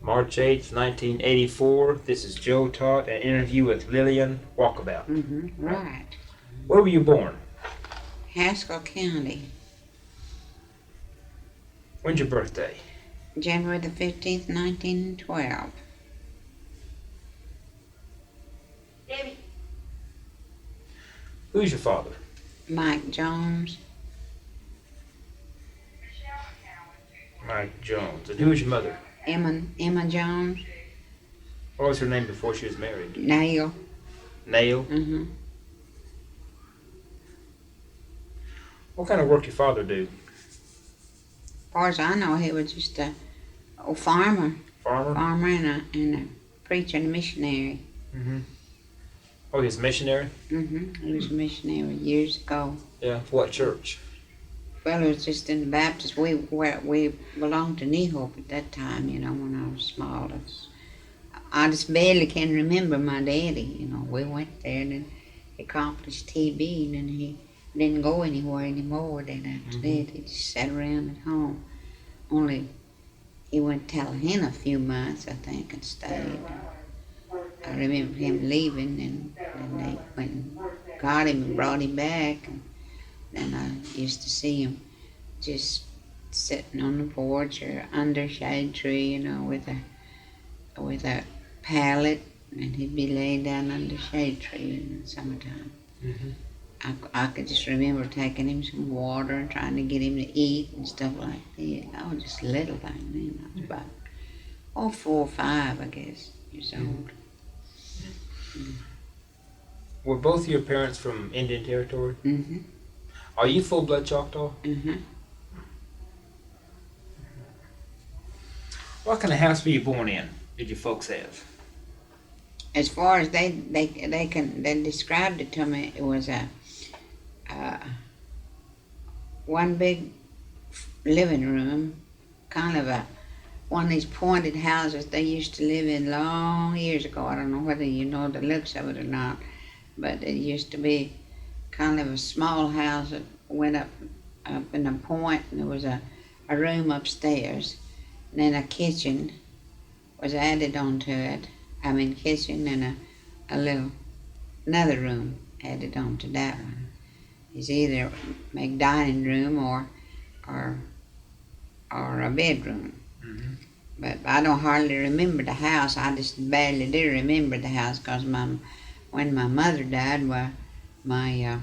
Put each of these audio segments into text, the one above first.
March 8th, 1984. This is Joe Todd, an interview with Lillian Walkabout. Right. Where were you born? Haskell County, When's your birthday? January the 15th, 1912. Who's your father? Mike Jones, Mike Jones. And who was your mother? Emma Jones, What was her name before she was married? Nail. Nail. What kind of work your father do? As far as I know, he was just a farmer. Farmer? Farmer and a preacher and a missionary. Oh, he's a missionary? He was a missionary years ago. Yeah. For what church? Well, it was just in the Baptist. We belonged to New Hope at that time, when I was small. I just barely can remember my daddy, We went there and then he accomplished TB and he didn't go anywhere anymore. Then after that, he just sat around at home. Only he went to Tallahassee a few months, I think, and stayed. I remember him leaving, and they went and got him and brought him back. And I used to see him just sitting on the porch or under a shade tree, with a pallet, and he'd be laying down under a shade tree in the summertime. I could just remember taking him some water and trying to get him to eat and stuff like that. I was just a little thing then. I was about 4 or 5, I guess, years old. Were both your parents from Indian Territory? Are you full-blood Choctaw? What kind of house were you born in? Did your folks have? As far as they described it to me, it was a one big living room, kind of one of these pointed houses they used to live in long years ago. I don't know whether you know the looks of it or not, but it used to be kind of a small house that went up in a point, and there was a room upstairs, and then a kitchen was added onto it. Kitchen and another room added onto that one. It's either a dining room or a bedroom. But I don't hardly remember the house. I just barely do remember the house because when my mother died, my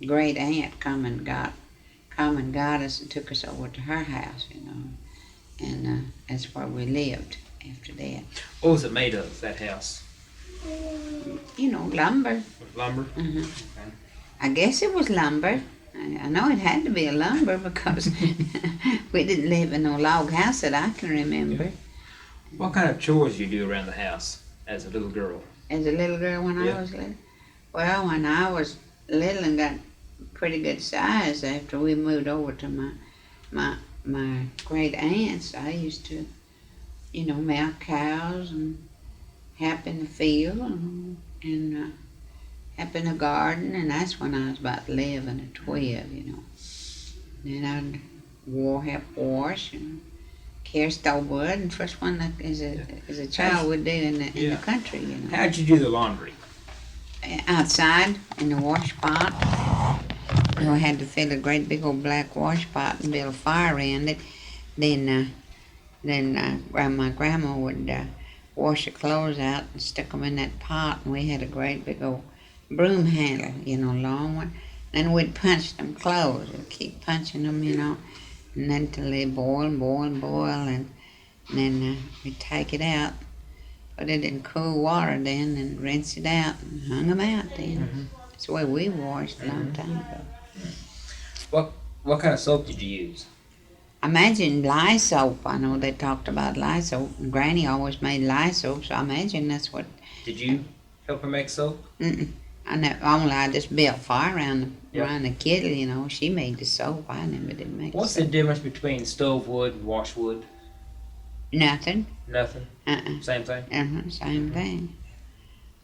great aunt come and got us and took us over to her house, and that's where we lived after that. What was it made of, that house? Lumber. Lumber? Okay. I guess it was lumber. I know it had to be a lumber because we didn't live in no log house that I can remember. What kind of chores did you do around the house as a little girl? As a little girl when I was little? Well, when I was little and got pretty good size after we moved over to my great aunts, I used to milk cows and help in the field and help in the garden, and that's when I was about 11 or 12, Then I'd help wash and carry stove wood, and first one that as a child would do in the country, How'd you do the laundry? Outside in the wash pot. We had to fill a great big old black wash pot and build a fire around it. Then my grandma would wash the clothes out and stick them in that pot, and we had a great big old broom handle, long one. Then we'd punch them clothes. We'd keep punching them, and then till they boil, and then we'd take it out, put it in cool water then, and rinse it out and hung them out then. That's the way we washed a long time ago. What kind of soap did you use? I imagine lye soap. I know they talked about lye soap. Granny always made lye soap, so I imagine that's what. Did you help her make soap? I just built fire around the kettle, She made the soap. I never did make What's the difference between stove wood and wash wood? Nothing. Nothing? Same thing? Same thing.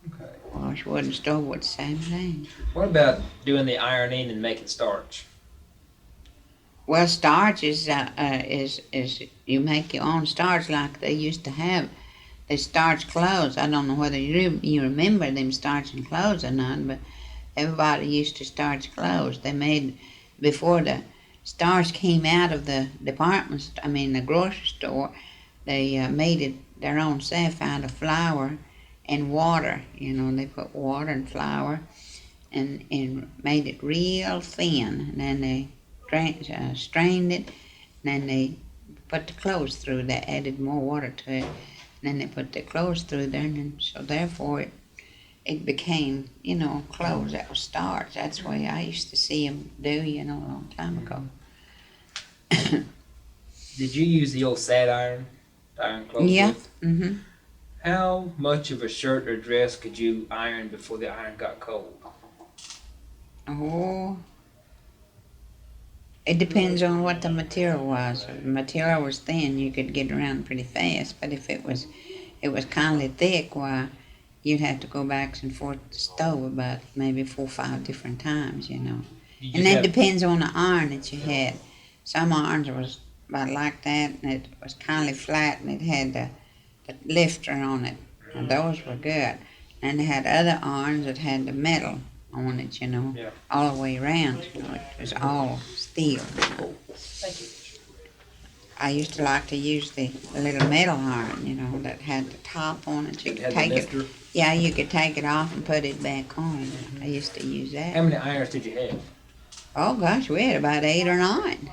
Okay. Wash wood and stove wood, same thing. What about doing the ironing and making starch? Well, starch is you make your own starch like they used to have. They starch clothes. I don't know whether you remember them starching clothes or not, but everybody used to starch clothes. They made before the starch came out of the the grocery store. They made it their own self out of flour and water. You know, they put water and flour and made it real thin. And then they strained it. And then they put the clothes through. They added more water to it. And then they put the clothes through there. And then, so therefore it became, you know, clothes that was starched. That's the way I used to see them do, you know, a long time ago. Did you use the old sad iron to iron clothes Yeah. with? Mm-hmm. How much of a shirt or dress could you iron before the iron got cold? Oh, it depends on what the material was. If the material was thin, you could get around pretty fast. But if it was kind of thick, why, you'd have to go back and forth to the stove about maybe 4 or 5 different times, you know. And that depends on the iron that you had. Some irons was about like that, and it was kind of flat, and it had the lifter on it. And those were good. And they had other irons that had the metal on it, you know, Yeah. all the way around. You know, it was all steel. Thank you. I used to like to use the little metal iron, you know, that had the top on it. You It could had take the it. lifter. Yeah, you could take it off and put it back on. I used to use How that. many irons did you have? Oh gosh, we had about 8 or 9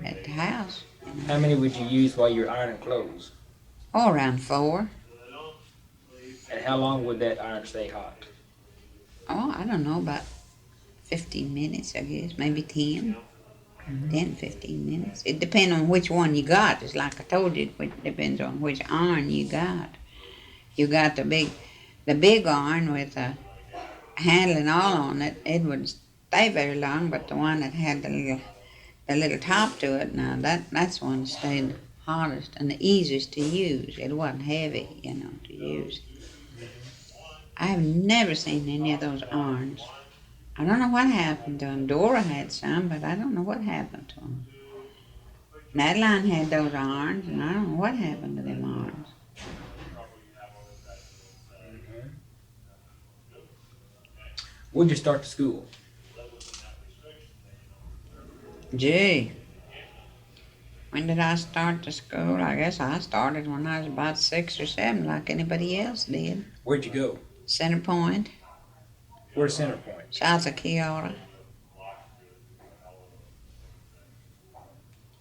at the house. How many would you use while you're ironing clothes? Oh, around 4. And how long would that iron stay hot? Oh, I don't know, about 15 minutes, I guess, maybe 10. 10, 15 minutes. It depends on which one you got. It's like I told you, it depends on which iron you got. You got the big iron with a handle and all on it, it wouldn't stay very long, but the one that had the little top to it, now that's the one that stayed hardest and the easiest to use. It wasn't heavy, you know, to use. I have never seen any of those irons. I don't know what happened to them. Dora had some, but I don't know what happened to them. Madeline had those irons, and I don't know what happened to them irons. When'd you start to school? Gee, when did I start to school? I guess I started when I was about 6 or 7, like anybody else did. Where'd you go? Center Point, Where's Center Point? south of Keota.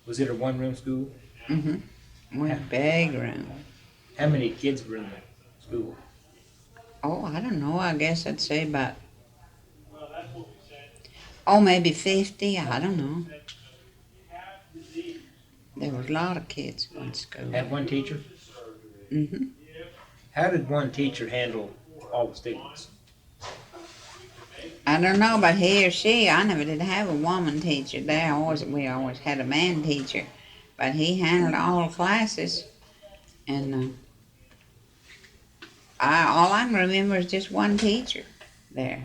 Was it a one-room school? Mm-hmm. We had a big room. How many kids were in the school? Oh, I don't know. I guess I'd say about, maybe 50. I don't know. There was a lot of kids going to school. Had one teacher? Mm-hmm. How did one teacher handle all the students? I don't know about he or she. I never did have a woman teacher there. We always had a man teacher, but he handled all classes. And all I can remember is just one teacher there.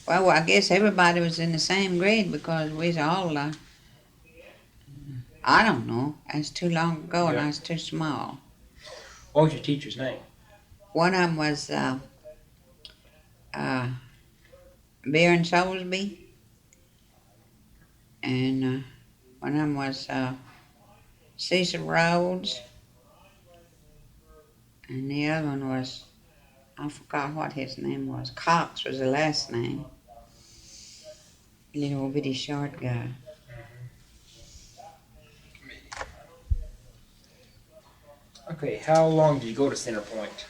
Well, I guess everybody was in the same grade because we was all. I don't know. That's too long ago, and I was too small. What was your teacher's name? One of them was Baron Soulsby, and one of them was Cecil Rhodes, and the other one was, I forgot what his name was. Cox was the last name. Little bitty short guy. Okay, how long did you go to Center Point?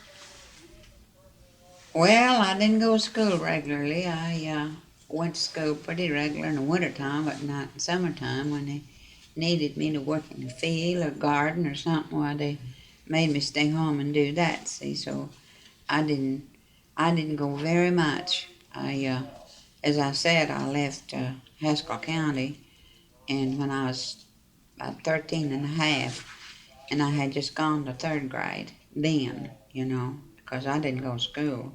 Well, I didn't go to school regularly. I went to school pretty regular in the wintertime, but not in summertime when they needed me to work in the field or garden or something. Why they made me stay home and do that. See, so I didn't go very much. As I said, I left Haskell County, and when I was about 13 and a half, and I had just gone to 3rd grade then, you know, because I didn't go to school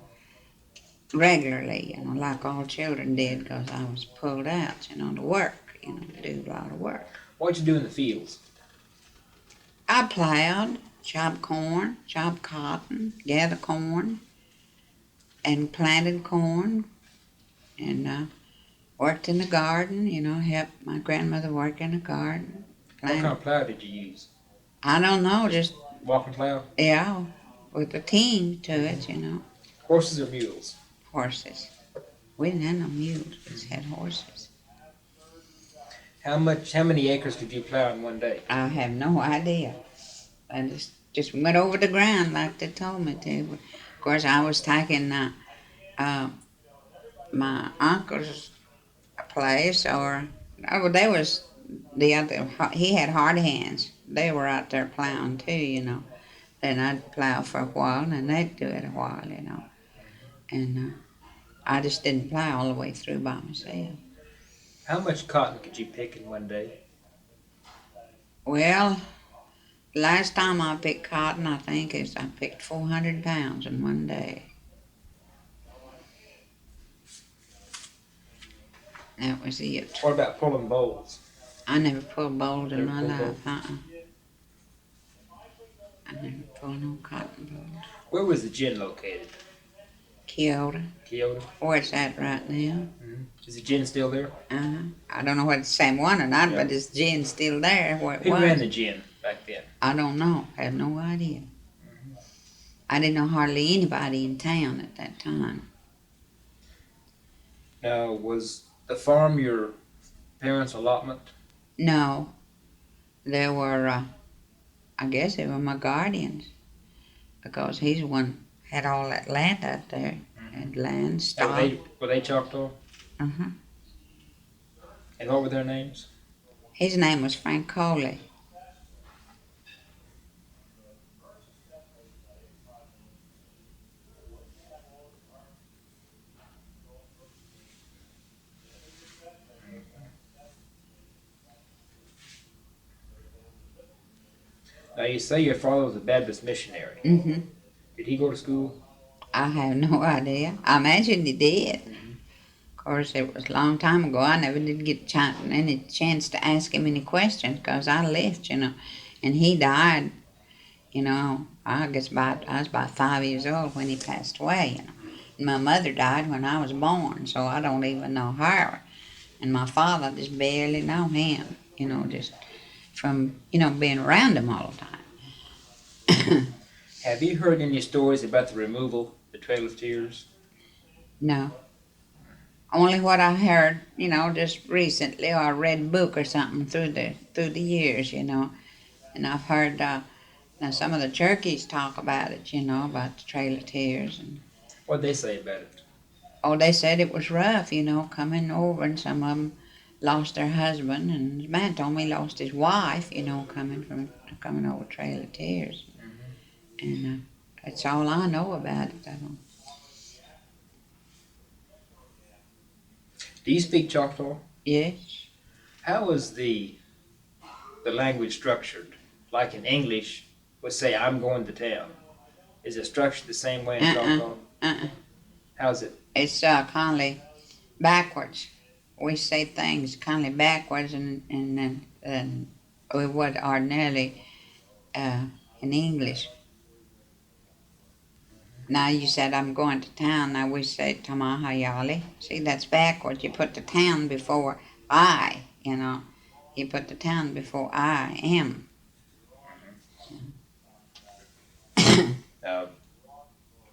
regularly, you know, like all children did, because I was pulled out, you know, to work, you know, do a lot of work. What'd you do in the fields? I plowed, chopped corn, chopped cotton, gathered corn, and planted corn, and worked in the garden, you know, helped my grandmother work in the garden. What kind of plow did you use? I don't know, just, Walking plow? yeah, with a team to it, you know. Horses or mules? Horses. We didn't have no mules, we just had horses. How many acres could you plow in one day? I have no idea. I just went over the ground like they told me to. Of course, I was taking my uncle's place, they was the other. He had hard hands. They were out there plowing too, you know. Then I'd plow for a while, and then they'd do it a while, you know. And I just didn't plow all the way through by myself. How much cotton could you pick in one day? Well, last time I picked cotton, I think I picked 400 pounds in one day. That was it. What about pulling bowls? I never pulled bowls in Never my pulled life. I never pulled no cotton bowls. Where was the gin located? Keota. Keota? Where it's at right now. Mm-hmm. Is the gin still there? I don't know whether it's the same one or not, Yeah. but it's gin still there where it Who was. ran the gin back then? I don't know. I have no idea. I didn't know hardly anybody in town at that time. Now, was the farm your parents' allotment? No. There were, I guess they were my guardians. Because he's the one had all that land out there. And land, stock. Were they Choctaw? Uh-huh. And what were their names? His name was Frank Coley. Now, you say your father was a Baptist missionary. Mm-hmm. Did he go to school? I have no idea. I imagine he did. Of course, it was a long time ago. I never did get any chance to ask him any questions because I left, you know. And he died, you know, I was about 5 years old when he passed away, you know. And my mother died when I was born, so I don't even know her. And my father just barely know him, you know, just from, you know, being around him all the time. Have you heard any stories about the removal, the Trail of Tears? No. Only what I heard, you know, just recently, or I read a book or something through the years, you know. And I've heard now some of the Cherokees talk about it, you know, about the Trail of Tears. And What'd they say about it? oh, they said it was rough, you know, coming over, and some of them lost their husband, and the man told me he lost his wife, you know, coming over Trail of Tears. And that's all I know about it. I don't. Do you speak Choctaw? Yes. How is the language structured? Like in English, would say, I'm going to town. Is it structured the same way in Choctaw? How's it? It's kind of backwards. We say things kind of backwards, and we would ordinarily in English. Now you said I'm going to town. Now we say Tamaha Yali. See, that's backwards. You put the town before I, you know. You put the town before I am.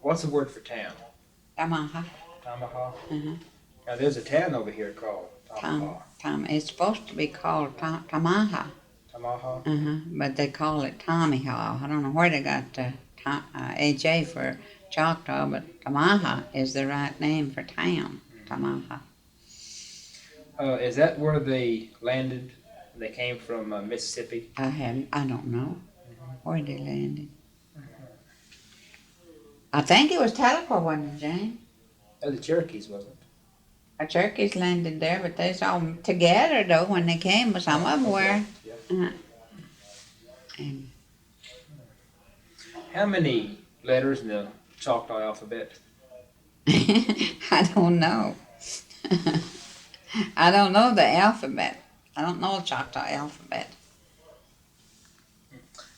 What's the word for town? Tamaha. Tamaha? Uh-huh. Now there's a town over here called Tamaha. It's supposed to be called Tamaha. Tamaha? Uh-huh. But they call it Tommyhaw. I don't know where they got the HA for Choctaw, but Tamaha is the right name for town. Tamaha. Is that where they landed? They came from Mississippi? I don't know where they landed. I think it was Tahlequah, wasn't it, Jane? Oh, the Cherokees, wasn't it? The Cherokees landed there, but they was all together, though, when they came. But some of them were. Yeah. And How many letters in the Choctaw alphabet? I don't know. I don't know the alphabet. I don't know the Choctaw alphabet.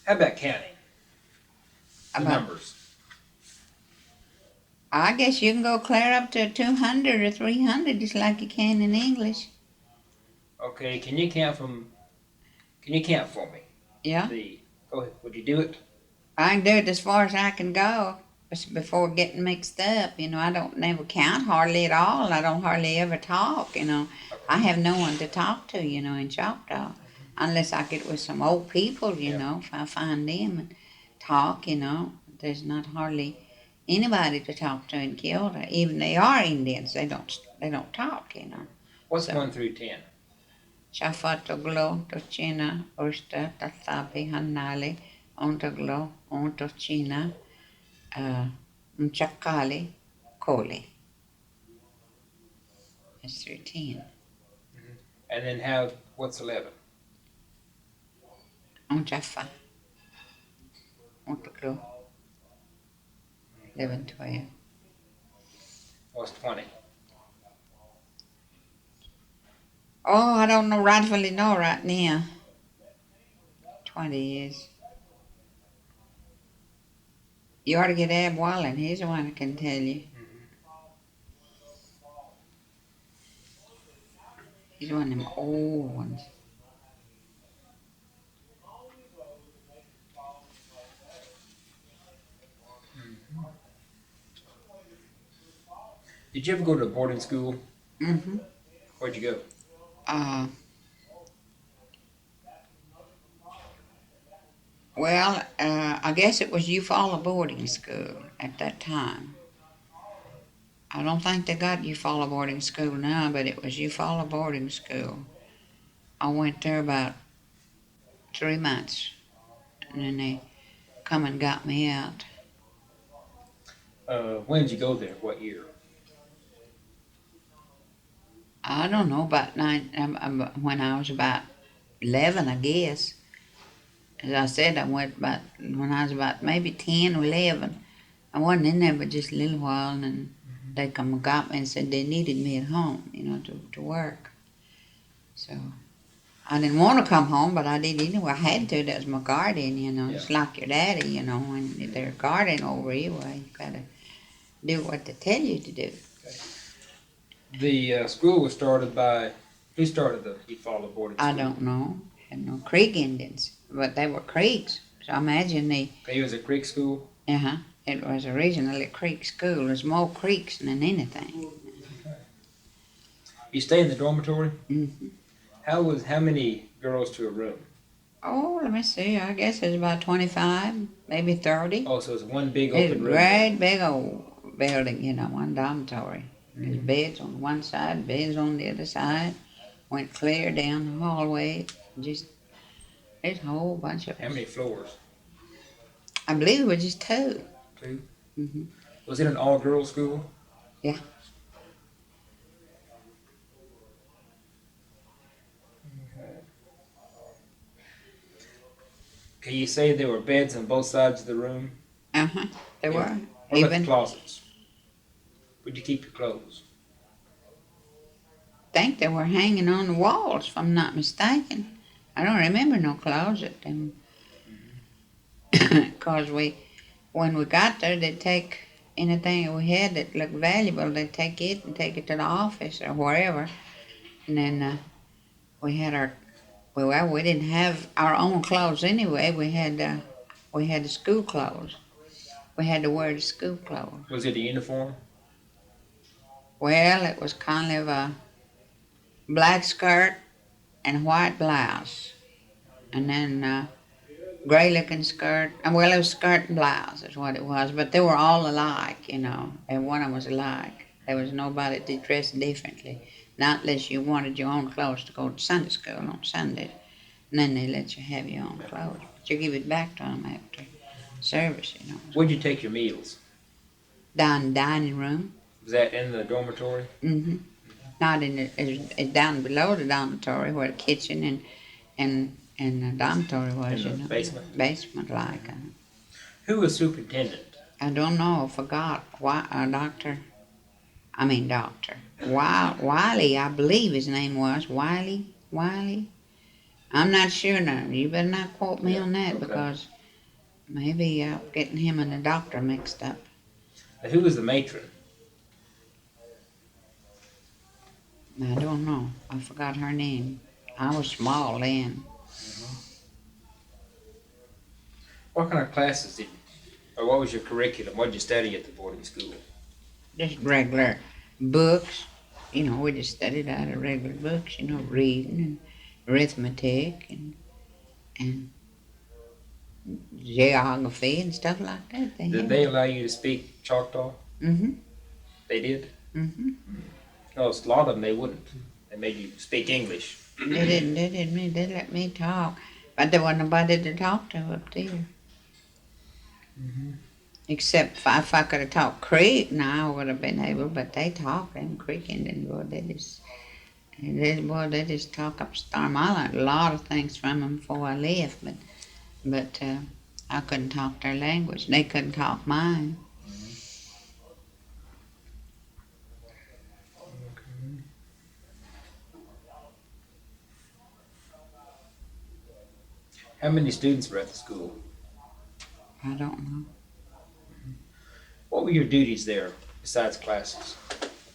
How about counting? The About, numbers. I guess you can go clear up to 200 or 300 just like you can in English. Okay, can you count for me? Yeah. Go ahead, would you do it? I can do it as far as I can go before getting mixed up. You know, I don't never count hardly at all. I don't hardly ever talk, you know. Okay. I have no one to talk to, you know, in Choctaw. Unless I get with some old people, you Yeah. know, if I find them and talk, you know. There's not hardly anybody to talk to in Keota. Even they are Indians, they don't talk, you know. What's So- 1 through 10? Shafatoglo, Tochina, Osta, Tatapi, Hanali, Ontoglo, Ontochina, Mchakali, Koli. That's 13. And then what's 11? Onchafa, Ontoglo, 11, 12. What's 20? Oh, I don't know, rightfully know right now. 20 is. You ought to get Ab Wallen. He's the one that can tell you. He's one of them old ones. Did you ever go to a boarding school? Mm-hmm. Where'd you go? Well, I guess it was Eufaula Boarding School at that time. I don't think they got Eufaula Boarding School now, but it was Eufaula Boarding School. I went there about 3 months, and then they come and got me out. When did you go there? What year? I don't know, when I was about 11, I guess. As I said, I went about when I was about maybe 10 or 11. I wasn't in there but just a little while, and then they come and got me and said they needed me at home, you know, to work. So I didn't want to come home, but I did anyway. I had to. That was my guardian, you know. Yeah. It's like your daddy, you know. When they're guardian over you, well, you gotta do what they tell you to do. The school was started by, who started the Eufaula Boarding School? I don't know. Had no Creek Indians, but they were Creeks. So I imagine It was a Creek school? it was originally a Creek school. There's more Creeks than anything. You stay in the dormitory? Mm-hmm. How many girls to a room? Oh, let me see. I guess it's about 25, maybe 30. Oh, so it's one big It's a open room. great big old building, you know, one dormitory. There's beds on one side, beds on the other side. Went clear down the hallway. Just, there's a whole bunch of How many floors? I believe it was just 2. 2? Mm-hmm. Was it an all-girls school? Yeah. Can you say there were beds on both sides of the room? Uh-huh. There Yeah. were. What about Even, the closets? Where'd you keep your clothes? think they were hanging on the walls, if I'm not mistaken. I don't remember no closet. Because when we got there, they'd take anything that we had that looked valuable, they'd take it and take it to the office or wherever. And then we had we didn't have our own clothes anyway. We had the school clothes. We had to wear the school clothes. Was it a uniform? Well, it was kind of a black skirt and white blouse. And then gray-looking skirt. Well, it was skirt and blouse is what it was. But they were all alike, you know. And one of them was alike. There was nobody that dressed differently. Not unless you wanted your own clothes to go to Sunday school on Sunday. And then they let you have your own clothes. But you give it back to them after service, you know. Where'd you take your meals? Down in the dining room. Was that in the dormitory? Mm-hmm. Not in the, it's down below the dormitory where the kitchen and the dormitory was, In the you know. basement? Basement, like. Who was superintendent? I don't know, I forgot. Doctor. Wiley, I believe his name was. Wiley. Wiley. I'm not sure now. You better not quote me Yeah, on that okay. because maybe getting him and the doctor mixed up. Now, who was the matron? I don't know. I forgot her name. I was small then. What kind of classes or what was your curriculum? What did you study at the boarding school? Just regular books. You know, we just studied out of regular books, you know, reading and arithmetic and geography and stuff like that. Did they allow you to speak Choctaw? Mm-hmm. They did? Mm-hmm. No, a lot of them they wouldn't. They made you speak English. They let me talk. But there wasn't nobody to talk to up there. Except if I could have talked Creek, now I would have been able, but they talk, them Creek Indians, boy, they just talk up Storm. I learned a lot of things from them before I left, but I couldn't talk their language. They couldn't talk mine. How many students were at the school? I don't know. What were your duties there besides classes?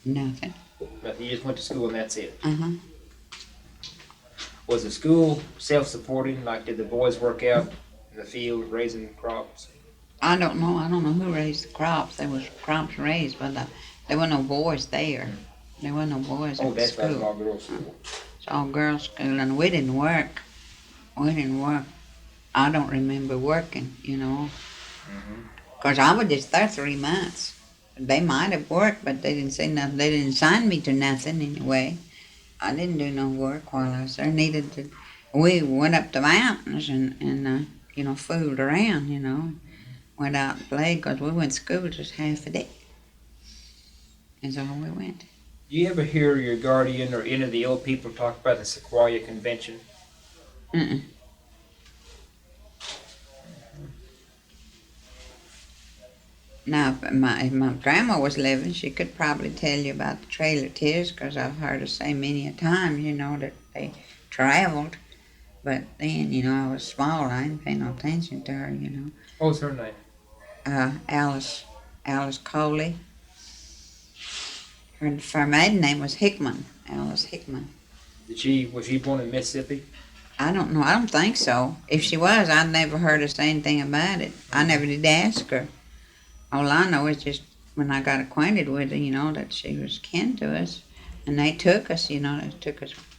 Nothing. Nothing. You just went to school and that's it. Uh-huh. Was the school self-supporting? Like, did the boys work out in the field raising crops? I don't know. I don't know who raised the crops. There was crops raised, but there were no boys there. There were no boys at Oh, the that's right, school. all girls school. It's all girls school, and we didn't work. We didn't work. I don't remember working, you know. Because I was just there 3 months. They might have worked, but they didn't say nothing. They didn't sign me to nothing anyway. I didn't do no work while I was there. We went up the mountains and you know, fooled around, you know. Went out and played because we went to school just half a day. That's all we went. Do you ever hear your guardian or any of the old people talk about the Sequoia Convention? Mm-mm. Now, if my grandma was living, she could probably tell you about the Trail of Tears because I've heard her say many a time, you know, that they traveled. But then, you know, I was small. I didn't pay no attention to her, you know. What was her name? Alice Coley. Her maiden name was Hickman, Alice Hickman. Was she born in Mississippi? I don't know. I don't think so. If she was, I'd never heard her say anything about it. I never did ask her. All I know is just when I got acquainted with her, you know, that she was kin to us. And they took us, you know,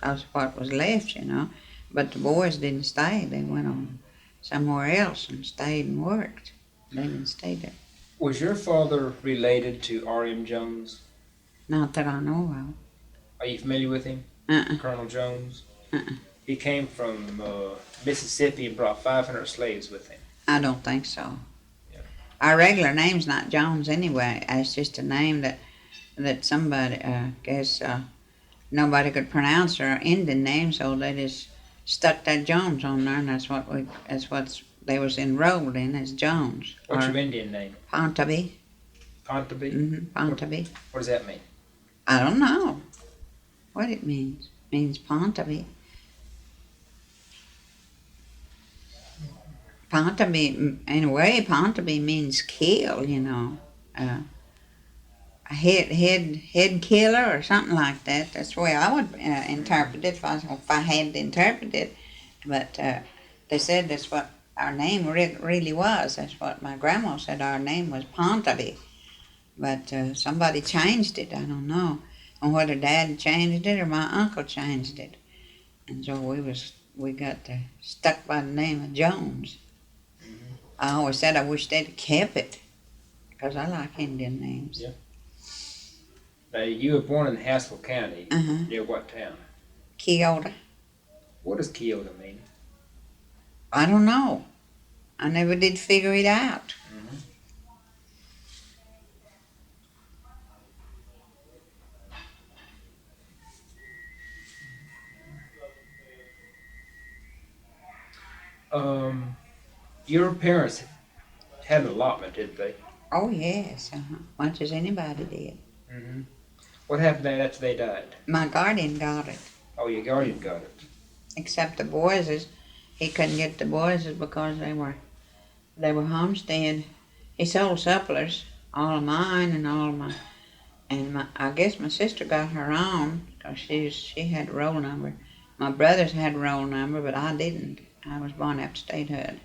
us what was left, you know. But the boys didn't stay. They went on somewhere else and stayed and worked. They didn't stay there. Was your father related to R.M. Jones? Not that I know of. Are you familiar with him? Uh-uh. Colonel Jones? Uh-uh. He came from Mississippi and brought 500 slaves with him. I don't think so. Yeah. Our regular name's not Jones anyway. It's just a name that somebody, guess nobody could pronounce our Indian name, so they just stuck that Jones on there, and that's what they was enrolled in as Jones. What's your Indian name? Pontaby. Pontaby? Mm-hmm. Pontaby. What does that mean? I don't know what it means. It means Pontaby. Pontaby, in a way, Pontaby means kill, you know. A head killer or something like that. That's the way I would interpret it if I had to interpret it. But they said that's what our name really was. That's what my grandma said. Our name was Pontaby. But somebody changed it. I don't know. And whether Dad changed it or my uncle changed it. And so we got stuck by the name of Jones. I always said I wish they'd kept it because I like Indian names. Yeah. Now, you were born in Haskell County. Uh-huh. Near what town? Keota. What does Keota mean? I don't know. I never did figure it out. Your parents had an allotment, didn't they? Oh, yes. Much as anybody did. What happened after they died? My guardian got it. Oh, your guardian got it. Except the boys, he couldn't get the boys because they were homestead. He sold supplers, all of mine and all of my, I guess my sister got her own because she had a roll number. My brothers had a roll number, but I didn't. I was born after statehood,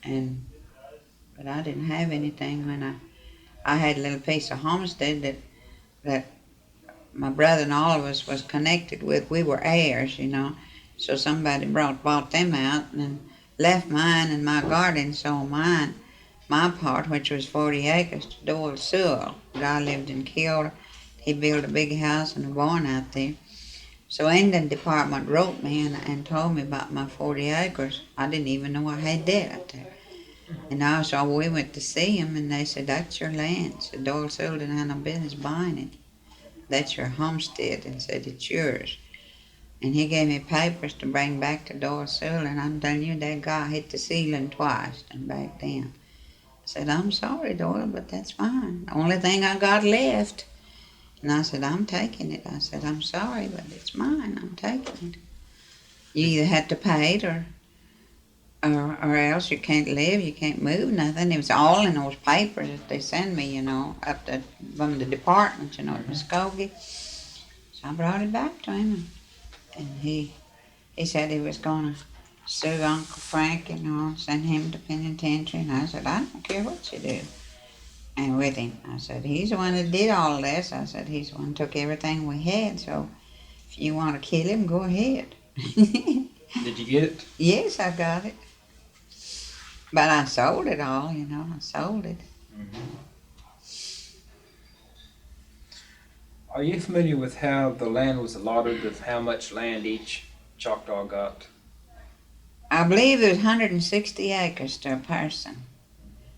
but I didn't have anything when I had a little piece of homestead that my brother and all of us was connected with. We were heirs, you know. So somebody bought them out and left mine, and my guardian sold my part, which was 40 acres, to Doyle Sewell. The guy lived in Keota. He built a big house and a barn out there. So Indian Department wrote me and told me about my 40 acres. I didn't even know I had that out there. And also we went to see him, and they said, that's your land. So Doyle Sewell didn't have no business buying it. That's your homestead, and said it's yours. And he gave me papers to bring back to Doyle Sewell, and I'm telling you, that guy hit the ceiling twice and back then. I said, I'm sorry, Doyle, but that's fine. The only thing I got left. And I said, I'm taking it. I said, I'm sorry, but it's mine. I'm taking it. You either have to pay it or else you can't live, you can't move, nothing. It was all in those papers that they send me, you know, from the department, you know, at Muskogee. So I brought it back to him, and he said he was going to sue Uncle Frank, you know, send him to penitentiary. And I said, I don't care what you do. And with him, I said, he's the one that did all this. I said, he's the one that took everything we had, so if you want to kill him, go ahead. Did you get it? Yes, I got it. But I sold it all, you know, I sold it. Mm-hmm. Are you familiar with how the land was allotted, of how much land each Choctaw got? I believe there's 160 acres to a person,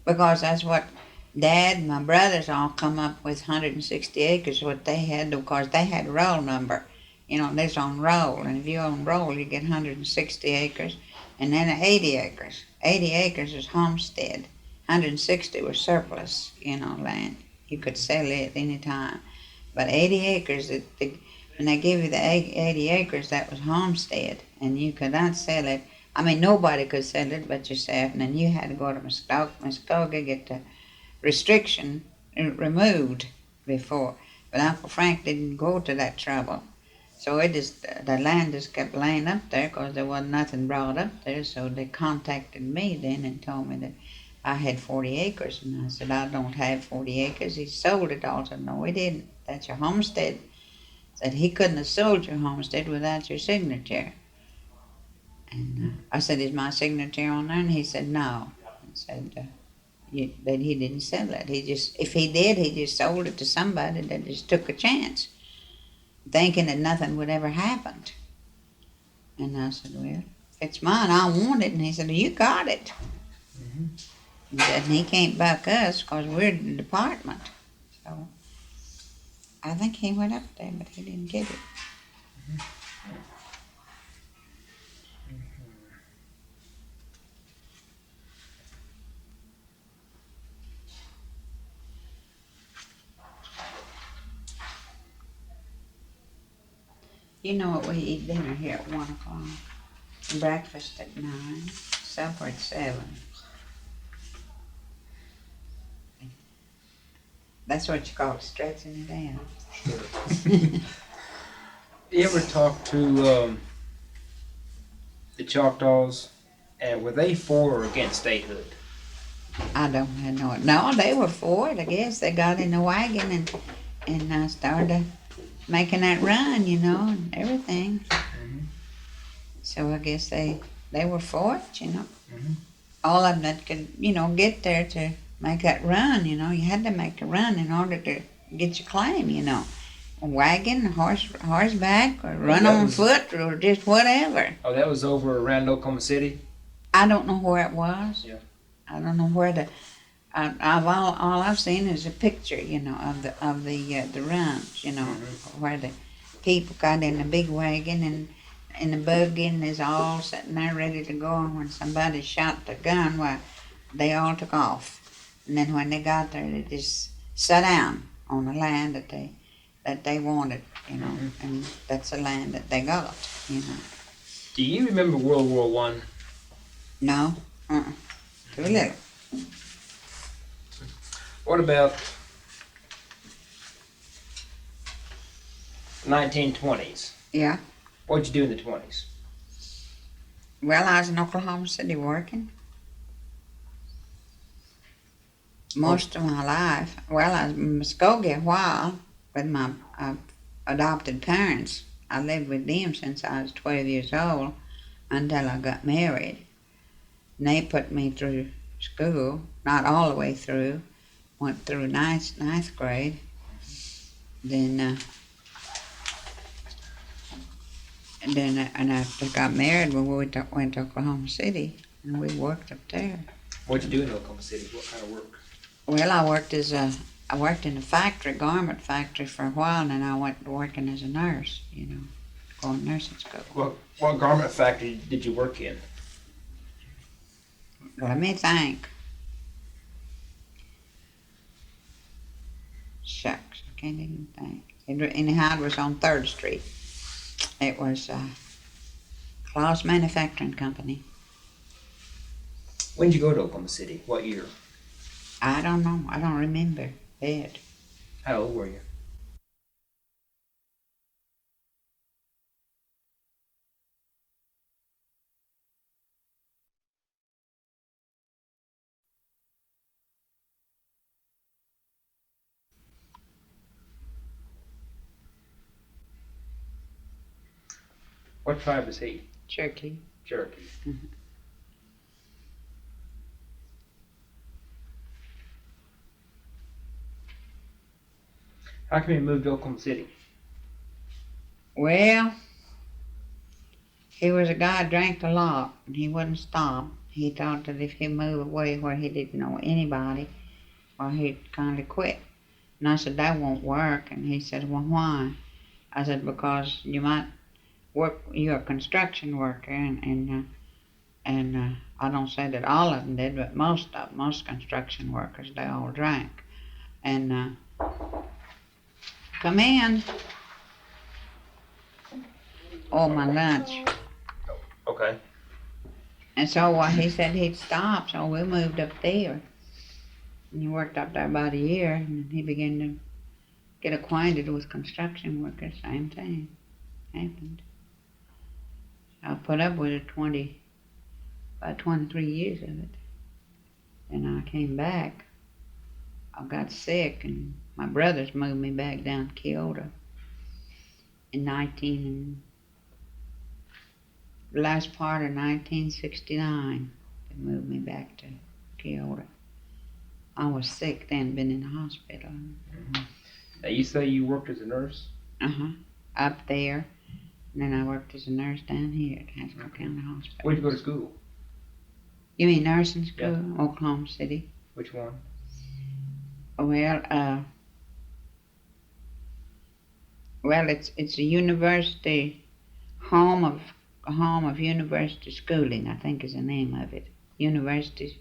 because that's what Dad and my brothers all come up with, 160 acres, what they had, because they had roll number. You know, they're on roll, and if you own roll, you get 160 acres, and then 80 acres. 80 acres is homestead. 160 was surplus, you know, land. You could sell it any time. But 80 acres, when they give you the 80 acres, that was homestead, and you could not sell it. I mean, nobody could sell it but yourself, and then you had to go to Muskogee, get the restriction removed before. But Uncle Frank didn't go to that trouble. So the land just kept laying up there because there wasn't nothing brought up there. So they contacted me then and told me that I had 40 acres. And I said, I don't have 40 acres. He sold it all. I said, no, he didn't. That's your homestead. Said he couldn't have sold your homestead without your signature. And I said, is my signature on there? And he said, no. I said, that he didn't sell it. If he did, he just sold it to somebody that just took a chance, thinking that nothing would ever happen. And I said, well, if it's mine, I want it. And he said, you got it. Mm-hmm. He said, and he can't buck us because we're the department. So I think he went up there, but he didn't get it. Mm-hmm. You know what, we eat dinner here at 1 o'clock, breakfast at 9, supper at 7. That's what you call stretching it out. Sure. You ever talk to the Choctaws, and were they for or against statehood? I don't know. No, they were for it, I guess. They got in the wagon and started making that run, you know, and everything. Mm-hmm. So I guess they were for it, you know. Mm-hmm. All of them that could, you know, get there to make that run, you know. You had to make a run in order to get your claim, you know. A wagon, horseback, or run on foot, or just whatever. Oh, that was over around Oklahoma City? I don't know where it was. Yeah. I don't know where all I've seen is a picture, you know, of the runs, you know, Mm-hmm. where the people got in the big wagon and in the buggy, and they's all sitting there ready to go. And when somebody shot the gun, well, they all took off. And then when they got there, they just sat down on the land that they wanted. you know, and that's the land that they got, you know. Do you remember World War One? No, too little. What about 1920s? Yeah. What'd you do in the 20s? Well, I was in Oklahoma City working most of my life. Well, I was in Muskogee a while with my adopted parents. I lived with them since I was 12 years old until I got married. And they put me through school, not all the way through. Went through ninth grade. Then, and after I got married, we went to Oklahoma City, and we worked up there. What'd you do in Oklahoma City? What kind of work? Well, I worked in a factory, garment factory for a while, and then I went working as a nurse, you know, going to nursing school. What garment factory did you work in? Let me think. Shucks, I can't even think. Anyhow, it was on 3rd Street. It was Claus Manufacturing Company. When did you go to Oklahoma City? What year? I don't know. I don't remember it. How old were you? What tribe is he? Cherokee. Cherokee. Mhm. How come you moved to Oklahoma City? Well, he was a guy who drank a lot, and he wouldn't stop. He thought that if he moved away where he didn't know anybody, well, he'd kind of quit. And I said, that won't work. And he said, well, why? I said, because you might work, you're a construction worker, and I don't say that all of them did, but most construction workers, they all drank. And come in. Oh, my lunch. Okay. And so he said he'd stop, so we moved up there. And he worked up there about a year, and he began to get acquainted with construction workers. Same thing happened. I put up with it about 23 years of it. Then I came back. I got sick, and my brothers moved me back down to Keota in the last part of 1969. They moved me back to Keota. I was sick then, been in the hospital. Mm-hmm. Now you say you worked as a nurse? Up there. And then I worked as a nurse down here at Haskell County Hospital. Where'd you go to school? You mean nursing school? Yeah. Oklahoma City. Which one? Well, it's a university home of university schooling, I think is the name of it. University,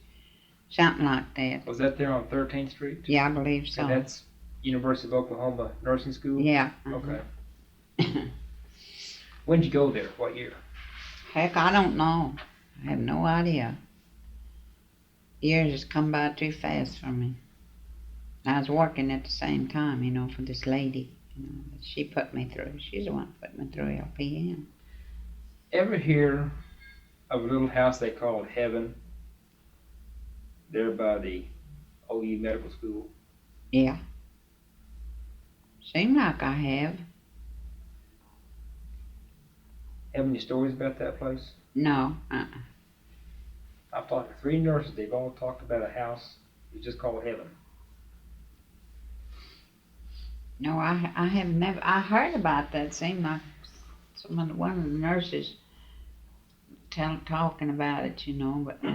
something like that. Was that there on 13th Street? Yeah, I believe so. And that's University of Oklahoma Nursing School? Yeah. Okay. When did you go there? What year? Heck, I don't know. I have no idea. Years has come by too fast for me. I was working at the same time, you know, for this lady. You know, that she put me through. She's the one who put me through LPN. Ever hear of a little house they called Heaven there by the OU Medical School? Yeah. Seems like I have. Have any stories about that place? No. I've talked to 3 nurses. They've all talked about a house. It's just called Heaven. No, I have never. I heard about that. Seemed like one of the nurses talking about it, you know, but I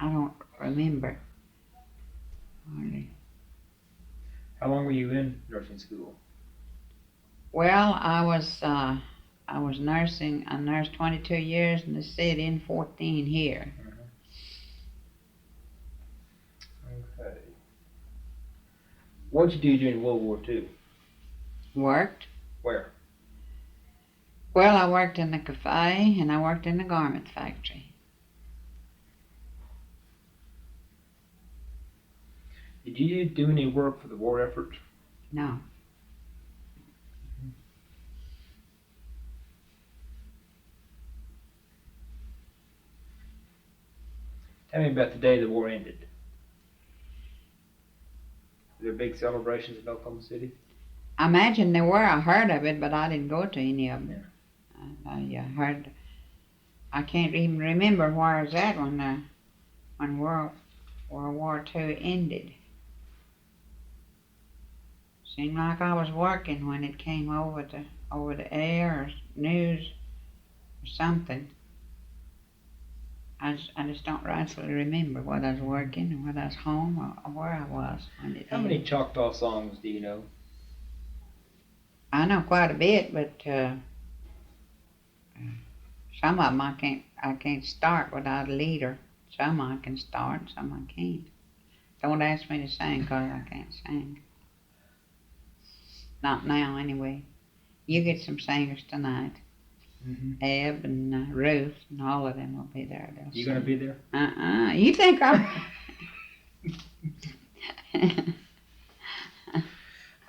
don't remember. Hardly. How long were you in nursing school? Well, I was nursing. I nursed 22 years in the city and 14 here. Okay. What did you do during World War II? Worked. Where? Well, I worked in the cafe and I worked in the garment factory. Did you do any work for the war effort? No. Tell me about the day the war ended. Were there big celebrations in Oklahoma City? I imagine there were. I heard of it, but I didn't go to any of them. I heard. I can't even remember where I was at when World War II ended. Seemed like I was working when it came over the air or news or something. I just don't rightfully remember whether I was working or whether I was home or where I was when it How many ended. Choctaw songs do you know? I know quite a bit, but some of them I can't start without a leader. Some I can start, some I can't. Don't ask me to sing 'cause I can't sing. Not now, anyway. You get some singers tonight. Ebb and Ruth and all of them will be there. They'll You gonna sing. be there? You think I?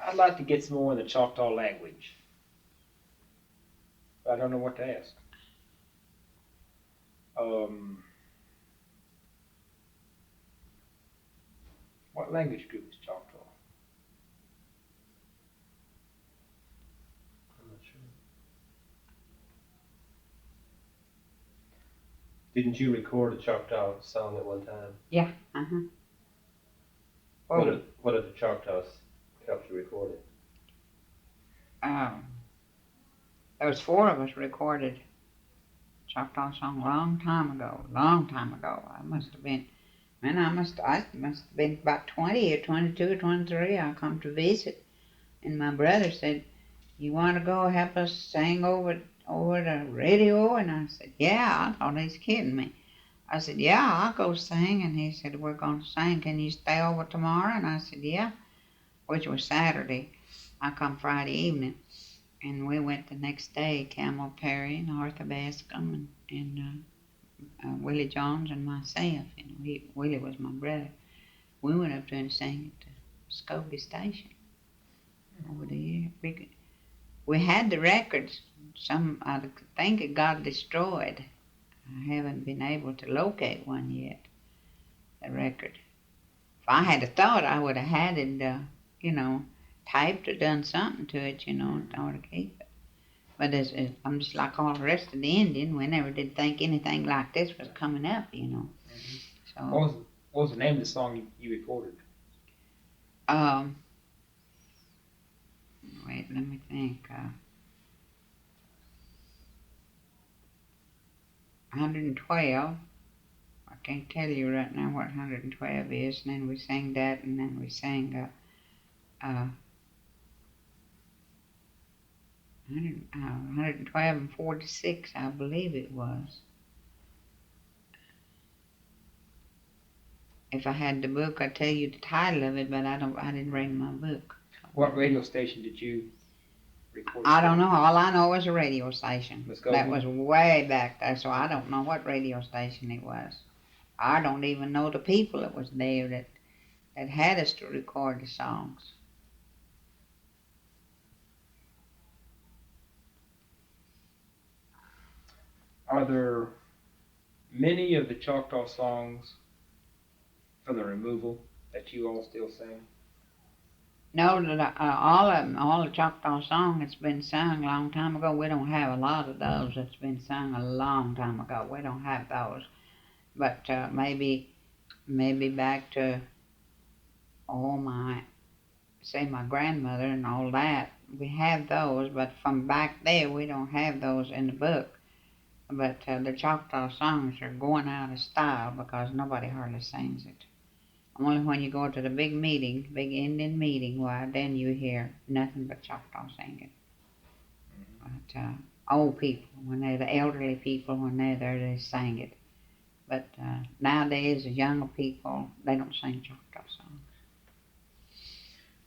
I'd like to get some more in the Choctaw language. But I don't know what to ask. What language group is Choctaw? I'm not sure. Didn't you record a Choctaw song at one time? Yeah. What did the Choctaws help you record it? There was 4 of us recorded Choctaw song long time ago. I must have been, I must have been about 20 or 22 or 23. I come to visit, and my brother said, "You want to go help us sing over the radio?" And I said, "Yeah." I thought he was kidding me. I said, "Yeah, I'll go sing." And he said, "We're going to sing. Can you stay over tomorrow?" And I said, "Yeah," which was Saturday. I come Friday evening. And we went the next day, Camel Perry and Arthur Bascom and Willie Jones and myself. And Willie was my brother. We went up there and sang at the Muskogee station over there. We had the records. I think it got destroyed. I haven't been able to locate one yet, the record. If I had a thought, I would have had it, typed or done something to it, in order to keep it. But I'm just like all the rest of the Indian. We never did think anything like this was coming up, So, What was the name of the song you recorded? Wait, let me think. 112. I can't tell you right now what 112 is. And then we sang that, and then we sang 112 and 46, I believe it was. If I had the book, I'd tell you the title of it, but I didn't bring my book. What radio station did you record? I don't know. All I know is a radio station. Muskogee? That was way back there, so I don't know what radio station it was. I don't even know the people that was there that had us to record the songs. Are there many of the Choctaw songs from the removal that you all still sing? No, all of them, all the Choctaw songs that's been sung a long time ago. We don't have a lot of those that's been sung a long time ago. We don't have those. But maybe back to my grandmother and all that. We have those, but from back there we don't have those in the book. But the Choctaw songs are going out of style because nobody hardly sings it. Only when you go to the big Indian meeting, why then you hear nothing but Choctaw singing. But old people, when they're the elderly people, when they're there, they sing it. But nowadays, the younger people, they don't sing Choctaw songs.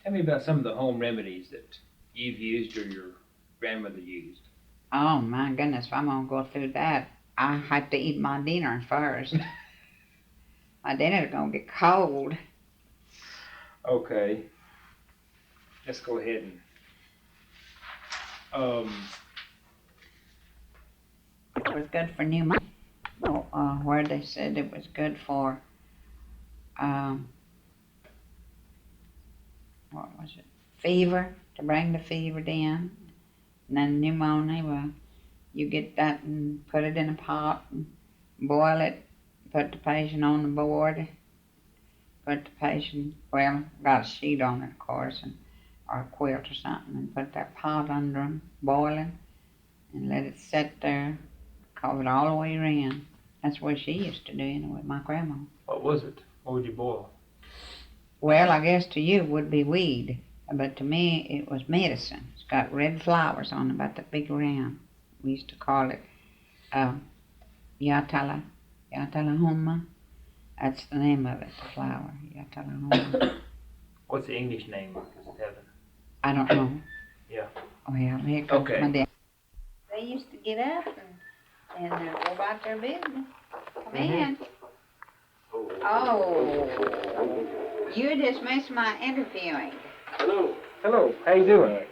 Tell me about some of the home remedies that you've used or your grandmother used. Oh my goodness, if I'm gonna go through that, I have to eat my dinner first. My dinner's gonna get cold. Okay. Let's go ahead and, It was good for pneumonia. Where they said it was good for, what was it? Fever, to bring the fever down. And then pneumonia, well, you get that and put it in a pot and boil it, put the patient on the board, put the patient, well, got a sheet on it, of course, and, or a quilt or something, and put that pot under them, boiling, and let it sit there, cover it all the way around. That's what she used to do, anyway, my grandma. what was it? What would you boil? Well, I guess to you it would be weed, but to me it was medicine. It's got red flowers on it, about that big round. We used to call it Yatalahoma. That's the name of it, the flower, Yatalahoma. What's the English name? Does it have it? I don't know. Yeah. Oh, yeah, here comes Okay. my dad. They used to get up and go about their business. Come in. Oh, you just missed my interviewing. Hello. Hello. How you doing?